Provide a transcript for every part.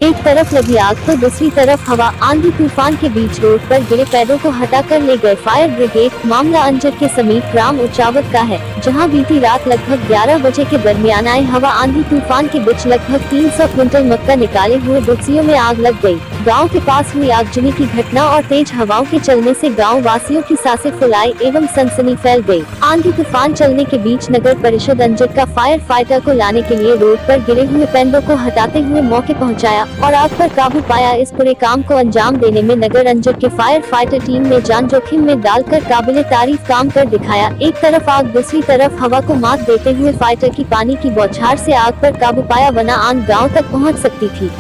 एक तरफ लगी आग तो दूसरी तरफ हवा आंधी तूफान के बीच रोड पर गिरे पेड़ों को हटाकर ले गए फायर ब्रिगेड। मामला अंजद के समीप ग्राम उचावत का है, जहां बीती रात लगभग 11 बजे के दरमियान आई हवा आंधी तूफान के बीच लगभग 300 क्विंटल मक्का निकाले हुए बुक्सियों में आग लग गई। गांव के पास हुई आगजनी की घटना और तेज हवाओं के चलने से गांव वासियों की सांसें फुलाई एवं सनसनी फैल गई। आंधी तूफान चलने के बीच नगर परिषद अंजद का फायर फाइटर को लाने के लिए रोड पर गिरे हुए पेड़ों को हटाते हुए मौके पहुंचाया और आग पर काबू पाया। इस पूरे काम को अंजाम देने में नगर अंजद के फायर फाइटर टीम ने जान जोखिम में डालकर काबिले तारीफ काम कर दिखाया। एक तरफ आग, दूसरी तरफ हवा को मात देते हुए फाइटर की पानी की बौछार से आग पर काबू पाया, वरना आग गांव तक पहुंच सकती थी।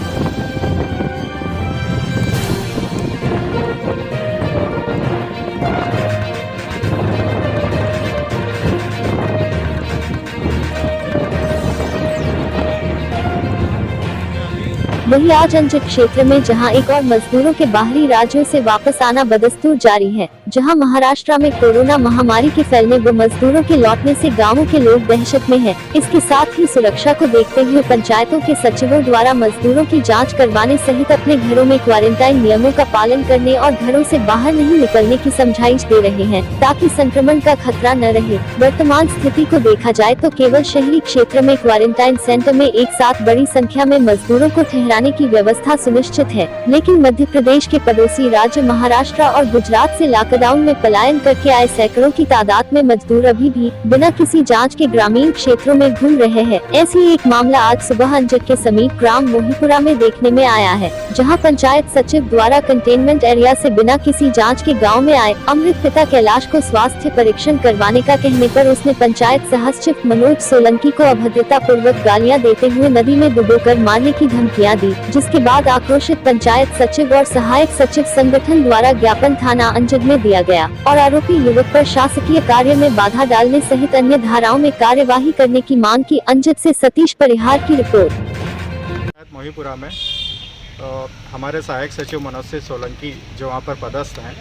वही आज अंजद क्षेत्र में जहां एक और मजदूरों के बाहरी राज्यों से वापस आना बदस्तूर जारी है, जहां महाराष्ट्र में कोरोना महामारी के फैलने व मजदूरों के लौटने से गांवों के लोग दहशत में हैं। इसके साथ ही सुरक्षा को देखते हुए पंचायतों के सचिवों द्वारा मजदूरों की जांच करवाने सहित अपने घरों में क्वारंटाइन नियमों का पालन करने और घरों से बाहर नहीं निकलने की समझाइश दे रहे हैं, ताकि संक्रमण का खतरा न रहे। वर्तमान स्थिति को देखा जाए तो केवल शहरी क्षेत्र में क्वारंटाइन सेंटर में एक साथ बड़ी संख्या में मजदूरों को ठहराने की व्यवस्था सुनिश्चित है, लेकिन मध्य प्रदेश के पड़ोसी राज्य महाराष्ट्र और गुजरात से लॉकडाउन में पलायन करके आए सैकड़ों की तादाद में मजदूर अभी भी बिना किसी जांच के ग्रामीण क्षेत्रों में घूम रहे हैं। ऐसी एक मामला आज सुबह अंजद के समीप ग्राम मोहीपुरा में देखने में आया है, जहां पंचायत सचिव द्वारा कंटेनमेंट एरिया से बिना किसी जांच के गांव में आए अमृत पिता कैलाश को स्वास्थ्य परीक्षण करवाने का कहने पर उसने पंचायत सहसचिव मनोज सोलंकी को अभद्रता पूर्वक गालियां देते हुए नदी में डुबोकर मारने की धमकियां दी, जिसके बाद आक्रोशित पंचायत सचिव और सहायक सचिव संगठन द्वारा ज्ञापन थाना अंजद में दिया गया और आरोपी युवक पर शासकीय कार्य में बाधा डालने सहित अन्य धाराओं में कार्यवाही करने की मांग की। अंजद से सतीश परिहार की रिपोर्ट। मोहीपुरा में हमारे सहायक सचिव मनोज सोलंकी जो वहाँ पर पदस्थ हैं,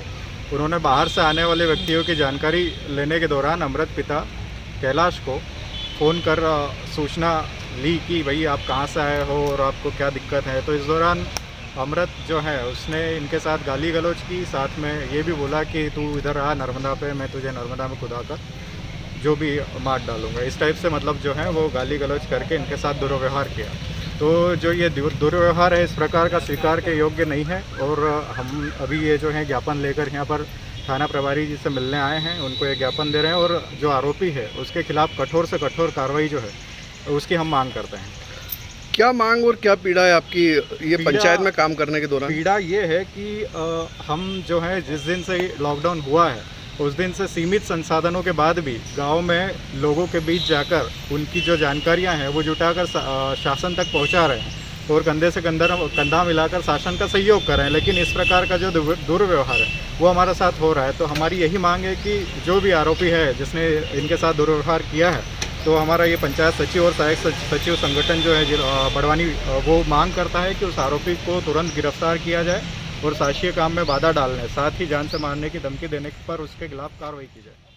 उन्होंने बाहर से आने वाले व्यक्तियों की जानकारी लेने के दौरान अमृत पिता कैलाश को फ़ोन कर सूचना ली कि भाई आप कहाँ से आए हो और आपको क्या दिक्कत है। तो इस दौरान अमृत जो है उसने इनके साथ गाली गलौज की, साथ में ये भी बोला कि तू इधर आ नर्मदा पे, मैं तुझे नर्मदा में खुदा कर जो भी मार डालूंगा। इस टाइप से मतलब जो है वो गाली गलौज करके इनके साथ दुर्व्यवहार किया। तो जो ये दुर्व्यवहार है इस प्रकार का स्वीकार के योग्य नहीं है और हम अभी ये जो है ज्ञापन लेकर यहाँ पर थाना प्रभारी जी से मिलने आए हैं, उनको ये ज्ञापन दे रहे हैं और जो आरोपी है उसके खिलाफ कठोर से कठोर कार्रवाई जो है उसकी हम मांग करते हैं। क्या मांग और क्या पीड़ा है आपकी ये पंचायत में काम करने के दौरान? पीड़ा ये है कि हम जो है जिस दिन से लॉकडाउन हुआ है उस दिन से सीमित संसाधनों के बाद भी गांव में लोगों के बीच जाकर उनकी जो जानकारियां हैं वो जुटाकर शासन तक पहुंचा रहे हैं और कंधे से कंधा मिलाकर शासन का सहयोग कर रहे हैं। लेकिन इस प्रकार का जो दुर्व्यवहार है वो हमारे साथ हो रहा है। तो हमारी यही मांग है कि जो भी आरोपी है जिसने इनके साथ दुर्व्यवहार किया है, तो हमारा ये पंचायत सचिव और सहायक सचिव संगठन जो है बड़वानी, वो मांग करता है कि उस आरोपी को तुरंत गिरफ्तार किया जाए और शासकीय काम में बाधा डालने, साथ ही जान से मारने की धमकी देने पर उसके खिलाफ कार्रवाई की जाए।